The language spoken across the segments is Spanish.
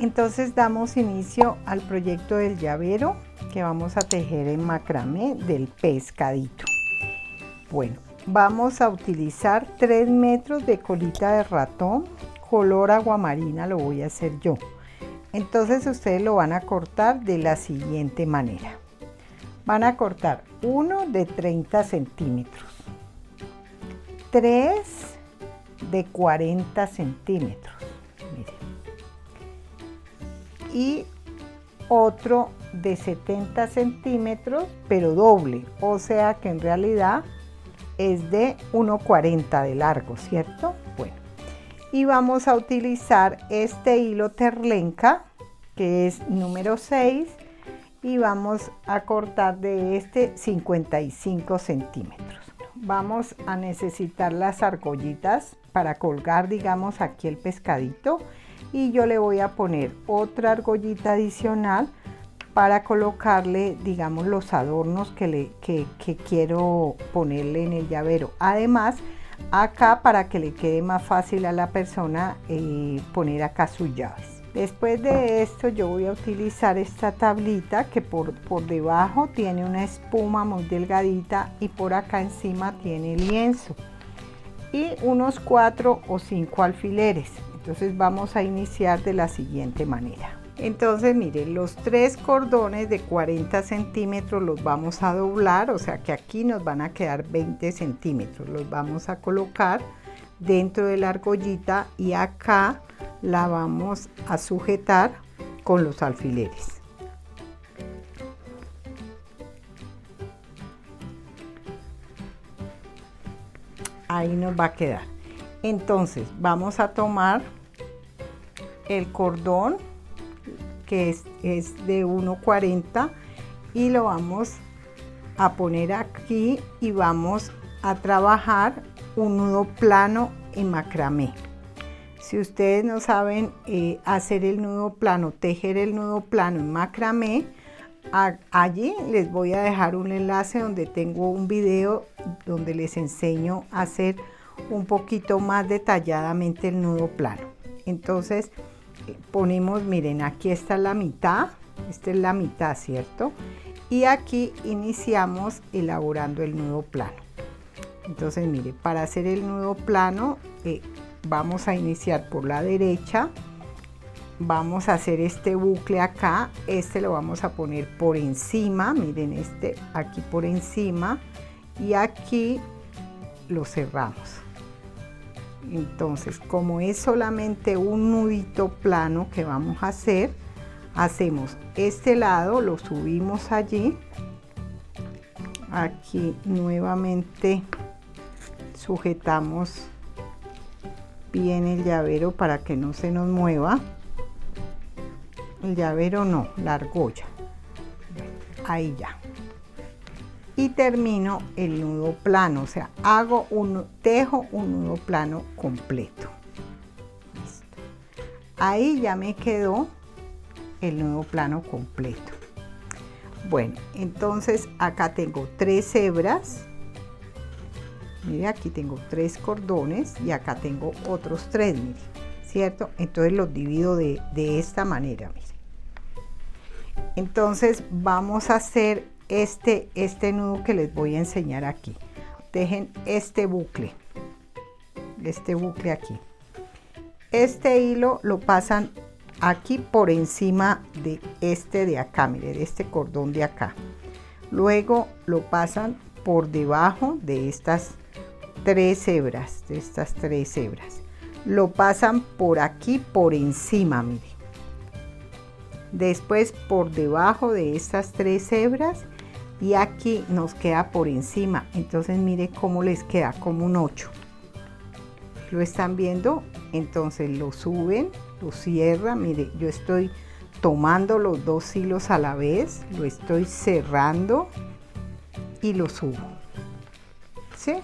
Entonces damos inicio al proyecto del llavero que vamos a tejer en macramé del pescadito. Bueno, vamos a utilizar 3 metros de colita de ratón, color aguamarina lo voy a hacer yo. Entonces ustedes lo van a cortar de la siguiente manera. Van a cortar uno de 30 centímetros, 3 de 40 centímetros, miren, y otro de 70 centímetros, pero doble, o sea que en realidad es de 1,40 de largo, ¿cierto? Bueno, y vamos a utilizar este hilo terlenca, que es número 6, y vamos a cortar de este 55 centímetros. Vamos a necesitar las argollitas para colgar, digamos, aquí el pescadito, y yo le voy a poner otra argollita adicional para colocarle, digamos, los adornos que quiero ponerle en el llavero. Además, acá, para que le quede más fácil a la persona poner acá sus llaves. Después de esto yo voy a utilizar esta tablita que por debajo tiene una espuma muy delgadita y por acá encima tiene lienzo y unos 4 o 5 alfileres. Entonces vamos a iniciar de la siguiente manera. Entonces miren, los 3 cordones de 40 centímetros los vamos a doblar, o sea que aquí nos van a quedar 20 centímetros. Los vamos a colocar dentro de la argollita y acá la vamos a sujetar con los alfileres. Ahí nos va a quedar. Entonces vamos a tomar el cordón que es de 1,40 y lo vamos a poner aquí y vamos a trabajar un nudo plano en macramé. Si ustedes no saben hacer el nudo plano, tejer el nudo plano en macramé, allí les voy a dejar un enlace donde tengo un video donde les enseño a hacer un poquito más detalladamente el nudo plano. Entonces ponemos, miren, aquí está la mitad, esta es la mitad, ¿cierto? Y aquí iniciamos elaborando el nudo plano. Entonces mire, para hacer el nudo plano vamos a iniciar por la derecha, vamos a hacer este bucle acá, este lo vamos a poner por encima, miren, este aquí por encima y aquí lo cerramos. Entonces, como es solamente un nudito plano que vamos a hacer, hacemos este lado, lo subimos allí, aquí nuevamente sujetamos bien el llavero para que no se nos mueva, el llavero no, la argolla, ahí ya. Y termino el nudo plano, o sea, tejo un nudo plano completo. Listo. Ahí ya me quedó el nudo plano completo. Bueno, entonces acá tengo 3 hebras. Mire, aquí tengo 3 cordones y acá tengo otros 3, mire, ¿cierto? Entonces los divido de esta manera, mire. Entonces vamos a hacer este nudo que les voy a enseñar aquí. Tejen este bucle aquí. Este hilo lo pasan aquí por encima de este de acá, mire, de este cordón de acá. Luego lo pasan por debajo de estas 3 hebras, lo pasan por aquí por encima, mire. Después por debajo de estas 3 hebras y aquí nos queda por encima. Entonces mire cómo les queda, como un 8. ¿Lo están viendo? Entonces lo suben, lo cierran. Mire, yo estoy tomando los 2 hilos a la vez, lo estoy cerrando y lo subo. ¿Sí?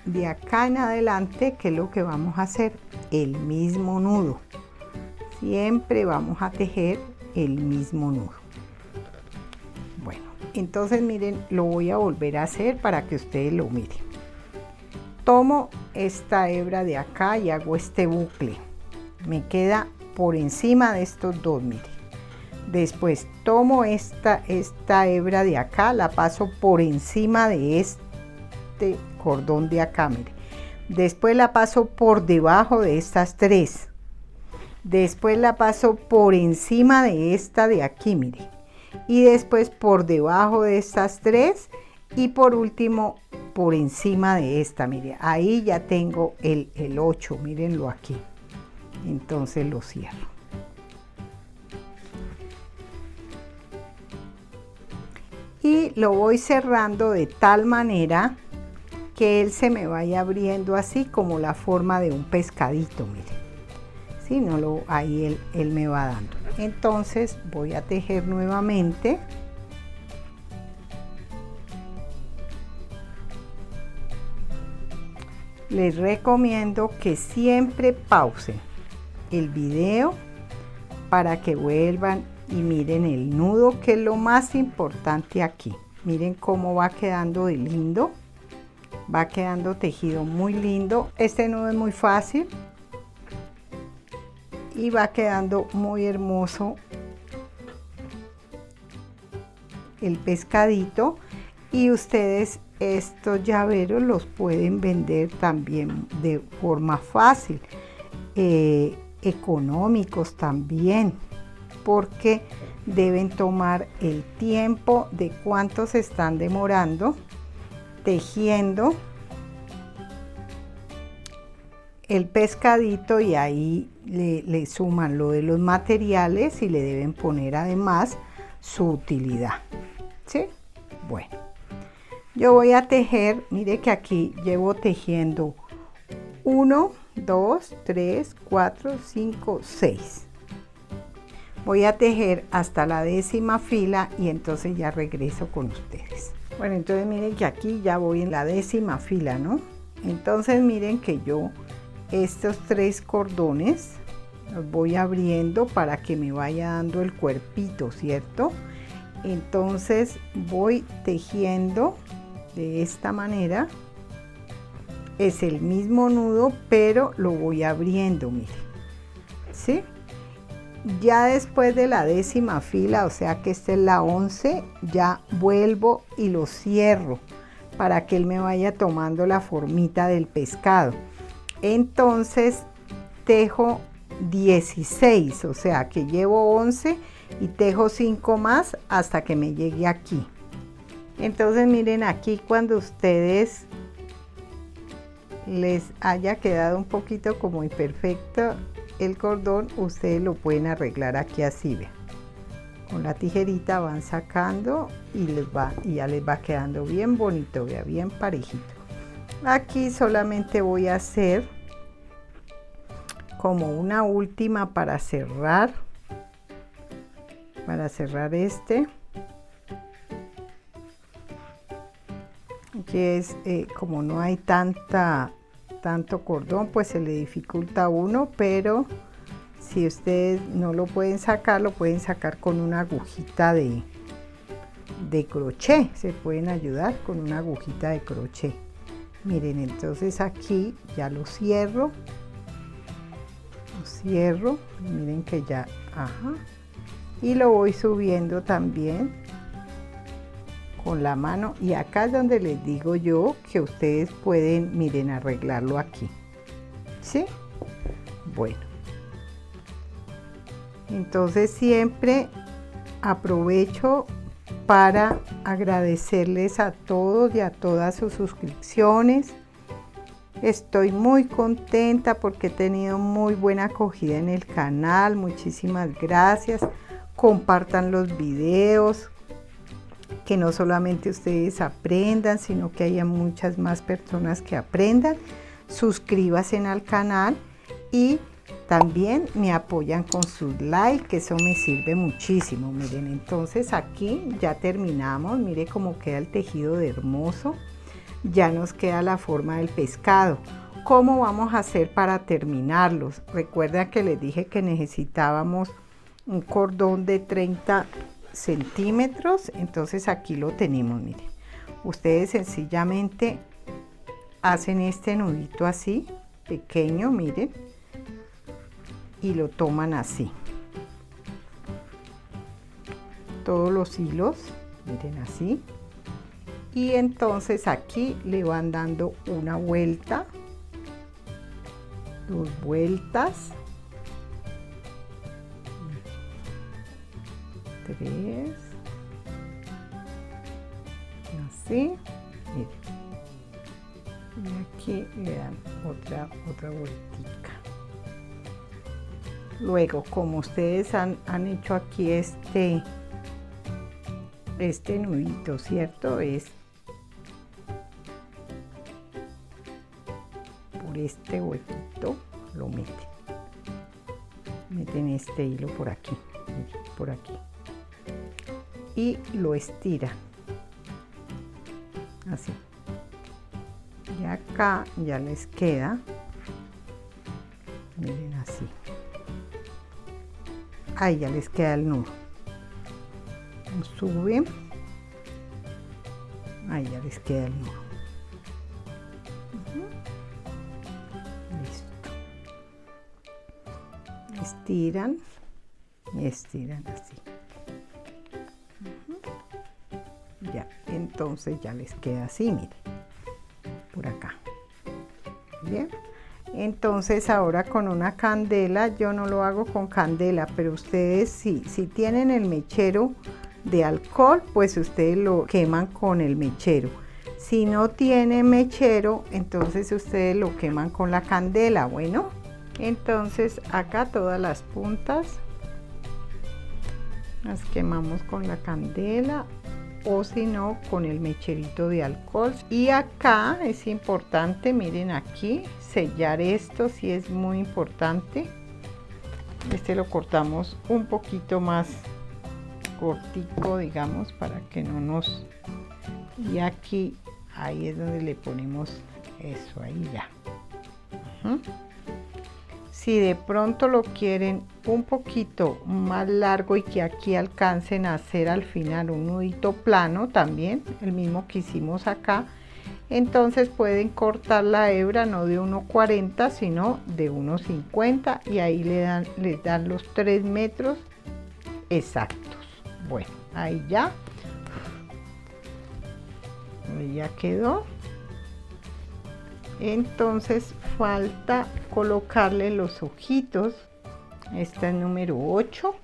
De acá en adelante, ¿qué es lo que vamos a hacer? El mismo nudo. Siempre vamos a tejer el mismo nudo. Bueno, entonces miren, lo voy a volver a hacer para que ustedes lo miren. tomo esta hebra de acá y hago este bucle. Me queda por encima de estos dos, mire. Después tomo esta hebra de acá, la paso por encima de este cordón de acá, mire. Después la paso por debajo de estas tres. Después la paso por encima de esta de aquí, mire. Y después por debajo de estas tres. Y por último, por encima de esta, mire. Ahí ya tengo el 8, mírenlo aquí. Entonces lo cierro. Y lo voy cerrando de tal manera que él se me vaya abriendo así como la forma de un pescadito, mire. Si no ahí él me va dando. Entonces voy a tejer nuevamente. Les recomiendo que siempre pausen el video para que vuelvan y miren el nudo, que es lo más importante aquí. Miren cómo va quedando de lindo. Va quedando tejido muy lindo. Este nudo es muy fácil y va quedando muy hermoso el pescadito. Y ustedes estos llaveros los pueden vender también de forma fácil, económicos también, porque deben tomar el tiempo de cuánto se están demorando tejiendo el pescadito, y ahí le suman lo de los materiales y le deben poner además su utilidad, ¿sí? Bueno, yo voy a tejer, mire que aquí llevo tejiendo 1, 2, 3, 4, 5, 6. Voy a tejer hasta la 10ª fila y entonces ya regreso con ustedes. Bueno, entonces miren que aquí ya voy en la 10ª fila, ¿no? Entonces miren que yo estos 3 cordones los voy abriendo para que me vaya dando el cuerpito, ¿cierto? Entonces voy tejiendo de esta manera. Es el mismo nudo, pero lo voy abriendo, miren, ¿sí? Ya después de la 10ª fila, o sea que esta es la 11, ya vuelvo y lo cierro para que él me vaya tomando la formita del pescado. Entonces tejo 16, o sea que llevo 11 y tejo 5 más hasta que me llegue aquí. Entonces miren aquí, cuando ustedes les haya quedado un poquito como imperfecto el cordón, ustedes lo pueden arreglar aquí así, vean. Con la tijerita van sacando y ya les va quedando bien bonito, vea, bien parejito. Aquí solamente voy a hacer como una última para cerrar este, que es como no hay tanto cordón, pues se le dificulta a uno, pero si ustedes no lo pueden sacar, lo pueden sacar con una agujita de crochet. Se pueden ayudar con una agujita de crochet. Miren, entonces aquí ya lo cierro, miren que ya, ajá, y lo voy subiendo también con la mano, y acá es donde les digo yo que ustedes pueden, miren, arreglarlo aquí, ¿sí? Bueno, entonces siempre aprovecho para agradecerles a todos y a todas sus suscripciones. Estoy muy contenta porque he tenido muy buena acogida en el canal. Muchísimas gracias. Compartan los videos, que no solamente ustedes aprendan, sino que haya muchas más personas que aprendan. Suscríbanse al canal y también me apoyan con sus likes, que eso me sirve muchísimo. Miren, entonces aquí ya terminamos. Mire cómo queda el tejido de hermoso. Ya nos queda la forma del pescado. ¿Cómo vamos a hacer para terminarlos? Recuerda que les dije que necesitábamos un cordón de 30 centímetros. Entonces aquí lo tenemos, miren. Ustedes sencillamente hacen este nudito así, pequeño, miren, y lo toman así. Todos los hilos, miren así. Y entonces aquí le van dando una vuelta, 2 vueltas, 3, así, miren. Y aquí le dan otra vueltica. Luego, como ustedes han hecho aquí este nudito, ¿cierto? Es por este huequito, lo meten este hilo por aquí, por aquí, y lo estiran así, y acá ya les queda, miren así, ahí ya les queda el nudo. Suben, ahí ya les queda el nudo. Listo. Estiran y estiran así. Ya, entonces ya les queda así, miren, por acá. Bien. Entonces ahora con una candela, yo no lo hago con candela, pero ustedes si tienen el mechero de alcohol, pues ustedes lo queman con el mechero. Si no tiene mechero, entonces ustedes lo queman con la candela. Bueno, entonces acá todas las puntas las quemamos con la candela, o si no con el mecherito de alcohol. Y acá es importante, miren aquí, sellar esto, sí es muy importante. Este lo cortamos un poquito más cortico, digamos, para que no nos... Y aquí, ahí es donde le ponemos eso, ahí ya. Si de pronto lo quieren un poquito más largo y que aquí alcancen a hacer al final un nudito plano también, el mismo que hicimos acá, entonces pueden cortar la hebra no de 1,40 sino de 1,50 y ahí les dan los 3 metros exactos. Bueno, ahí ya quedó. Entonces falta colocarle los ojitos. Esta es número 8.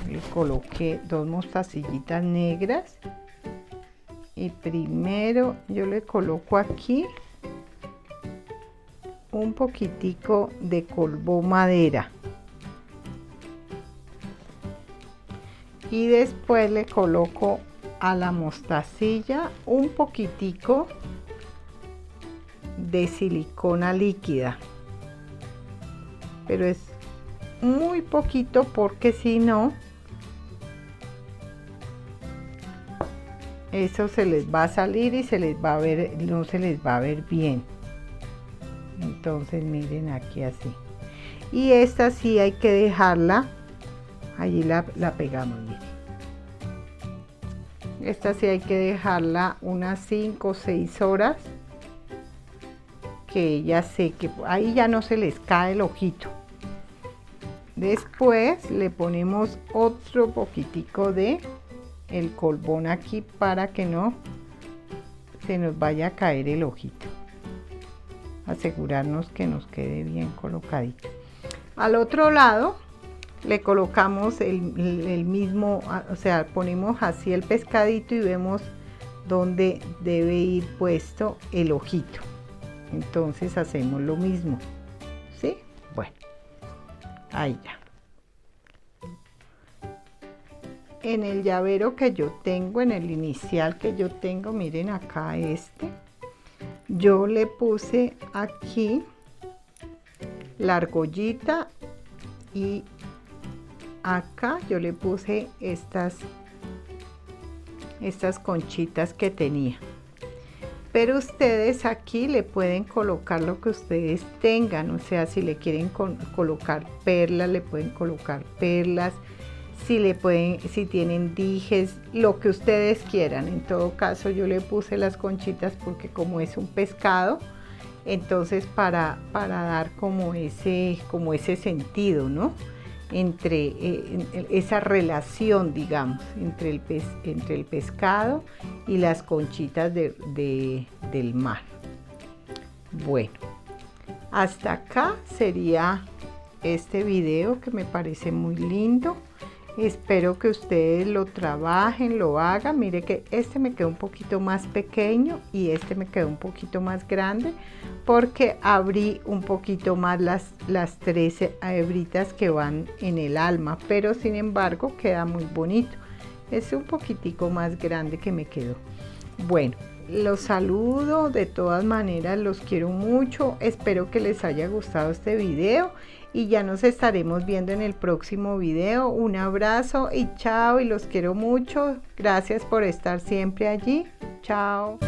Le coloqué 2 mostacillitas negras. Y primero yo le coloco aquí un poquitico de colbó madera. Y después le coloco a la mostacilla un poquitico de silicona líquida, pero es muy poquito porque si no eso se les va a salir y se les va a ver, no se les va a ver bien. Entonces miren aquí así, y esta sí hay que dejarla, allí la pegamos, miren. Esta sí hay que dejarla unas 5 o 6 horas que ella seque, ahí ya no se les cae el ojito. Después le ponemos otro poquitico de el colbón aquí para que no se nos vaya a caer el ojito. Asegurarnos que nos quede bien colocadito. Al otro lado le colocamos el mismo, o sea, ponemos así el pescadito y vemos dónde debe ir puesto el ojito. Entonces hacemos lo mismo, ¿sí? Bueno, ahí ya. En el llavero que yo tengo, en el inicial que yo tengo, miren acá yo le puse aquí la argollita y acá yo le puse estas conchitas que tenía. Pero ustedes aquí le pueden colocar lo que ustedes tengan, o sea, si le quieren colocar perlas, le pueden colocar perlas. si tienen dijes, lo que ustedes quieran. En todo caso yo le puse las conchitas porque como es un pescado, entonces para dar como ese sentido, ¿no? Entre esa relación, digamos, entre el pescado y las conchitas del mar. Bueno, hasta acá sería este video que me parece muy lindo. Espero que ustedes lo trabajen, lo hagan. Mire que este me quedó un poquito más pequeño y este me quedó un poquito más grande porque abrí un poquito más las 13 hebritas que van en el alma, pero sin embargo queda muy bonito. Es un poquitico más grande que me quedó. Bueno, los saludo, de todas maneras los quiero mucho. Espero que les haya gustado este video y ya nos estaremos viendo en el próximo video. Un abrazo y chao, y los quiero mucho. Gracias por estar siempre allí. Chao.